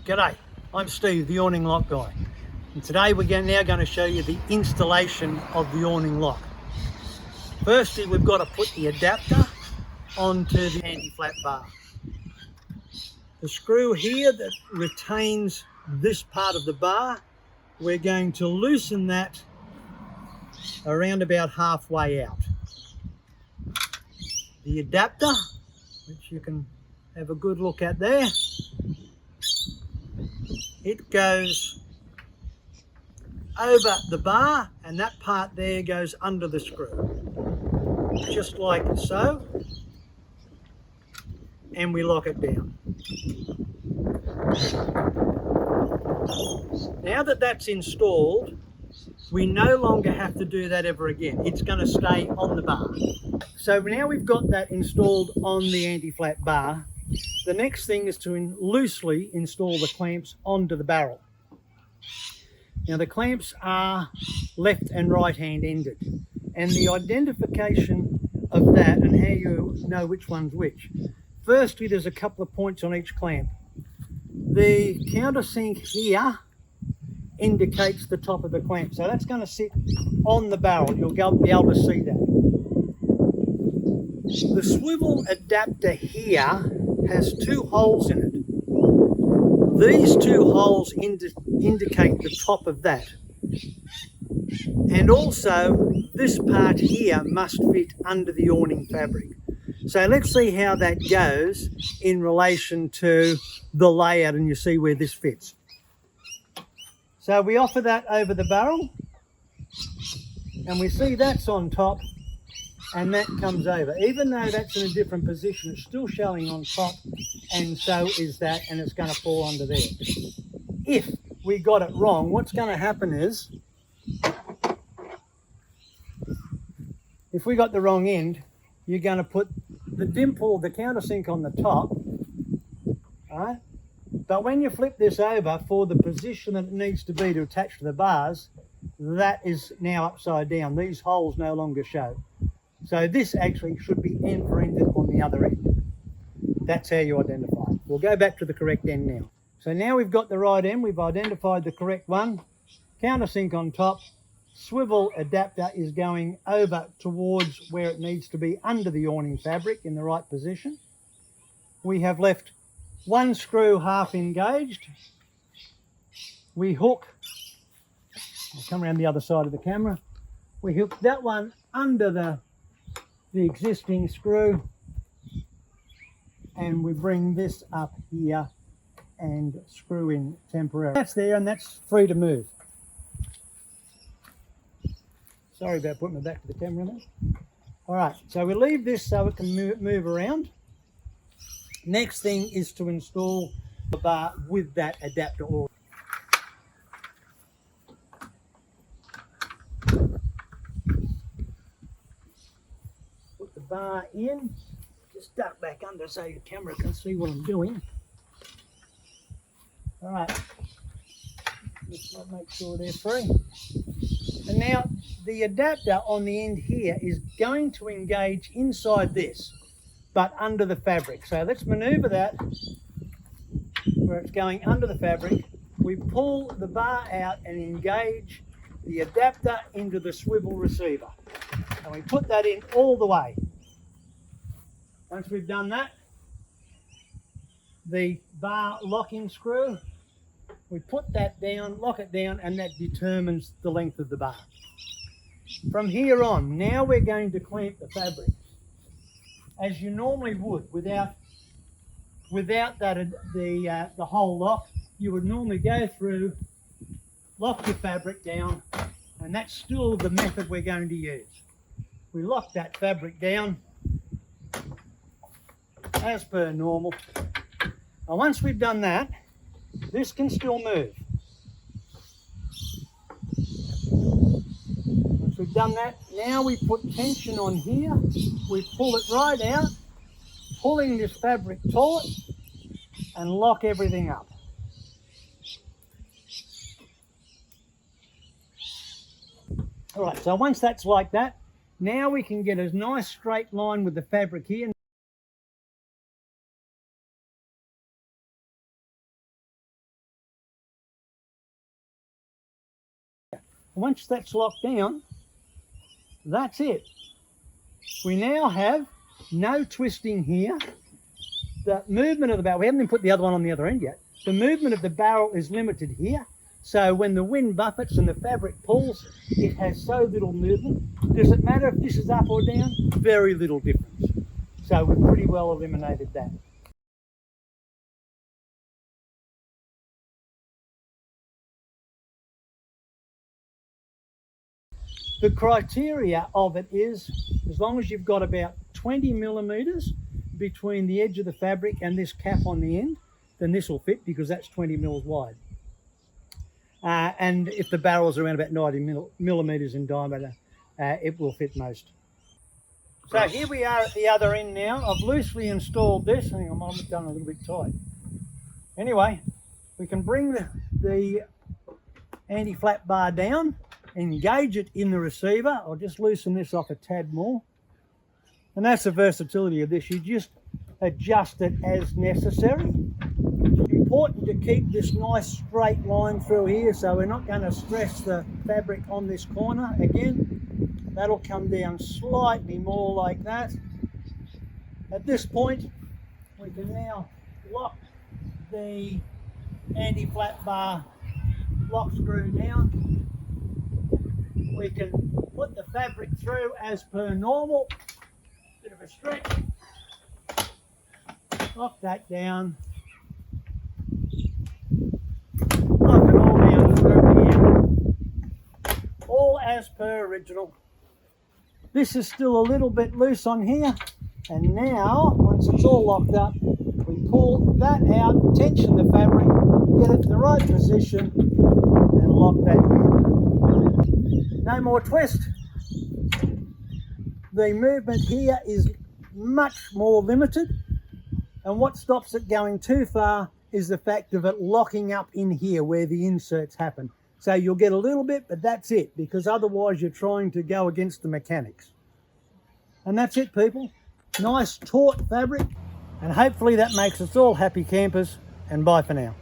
G'day, I'm Steve, the awning lock guy, and today we're now going to show you the installation of the awning lock. Firstly, we've got to put the adapter onto the anti-flat bar. The screw here that retains this part of the bar, we're going to loosen that around about halfway out. The adapter, which you can have a good look at there, it goes over the bar and that part there goes under the screw, just like so, and we lock it down. Now that that's installed, we no longer have to do that ever again. It's going to stay on the bar. So now we've got that installed on the anti-flat bar, the next thing is to loosely install the clamps onto the barrel. Now the clamps are left and right hand ended, and the identification of that and how you know which one's which. Firstly, there's a couple of points on each clamp. The countersink here indicates the top of the clamp, so that's going to sit on the barrel. You'll be able to see that. The swivel adapter here has two holes in it. These two holes indicate the top of that. And also this part here must fit under the awning fabric. So let's see how that goes in relation to the layout, and you see where this fits. So we offer that over the barrel and we see that's on top and that comes over. Even though that's in a different position, it's still showing on top, and so is that, and it's going to fall under there. If we got it wrong, what's going to happen is, if we got the wrong end, you're going to put the dimple, the countersink on the top, right? But when you flip this over for the position that it needs to be to attach to the bars, that is now upside down. These holes no longer show. So this actually should be end for ended on the other end. That's how you identify it. We'll go back to the correct end now. So now we've got the right end, we've identified the correct one. Countersink on top, swivel adapter is going over towards where it needs to be under the awning fabric in the right position. We have left one screw half engaged. We hook, I'll come around the other side of the camera. We hook that one under the existing screw, and we bring this up here and screw in temporarily. That's there and that's free to move. Sorry about putting it back to the camera there. All right, so we leave this so it can move around. Next thing is to install the bar with that adapter already. Put the bar in, just duck back under so the camera can see what I'm doing. All right, just make sure they're free. And now the adapter on the end here is going to engage inside this, but under the fabric. So let's maneuver that where it's going under the fabric. We pull the bar out and engage the adapter into the swivel receiver. And we put that in all the way. Once we've done that, the bar locking screw, we put that down, lock it down, and that determines the length of the bar. From here on, now we're going to clamp the fabric as you normally would without that the whole lock. You would normally go through, lock your fabric down, and that's still the method we're going to use. We lock that fabric down as per normal. And once we've done that, this can still move. Once we've done that, now we put tension on here. We pull it right out, pulling this fabric taut, and lock everything up. All right, so once that's like that, now we can get a nice straight line with the fabric here. Once that's locked down, that's it. We now have no twisting here. The movement of the barrel, we haven't even put the other one on the other end yet. The movement of the barrel is limited here. So when the wind buffets and the fabric pulls, it has so little movement. Does it matter if this is up or down? Very little difference. So we've pretty well eliminated that. The criteria of it is, as long as you've got about 20 millimeters between the edge of the fabric and this cap on the end, then this will fit because that's 20 mils wide. And if the barrel's around about 90 millimeters in diameter, it will fit most. So here we are at the other end now. I've loosely installed this. I think I might have done a little bit tight. Anyway, we can bring the anti-flap bar down, engage it in the receiver. I'll just loosen this off a tad more. And that's the versatility of this. You just adjust it as necessary. It's important to keep this nice straight line through here, so we're not going to stress the fabric on this corner. Again, that'll come down slightly more like that. At this point, we can now lock the anti-flap bar lock screw down. We can put the fabric through as per normal. Bit of a stretch. Lock that down. Lock it all down through here. All as per original. This is still a little bit loose on here. And now, once it's all locked up, we pull that out, tension the fabric, get it to the right position, and lock that down. No more twist. The movement here is much more limited, and what stops it going too far is the fact of it locking up in here where the inserts happen. So you'll get a little bit, but that's it, because otherwise you're trying to go against the mechanics. And that's it, people. Nice taut fabric, and hopefully that makes us all happy campers, and bye for now.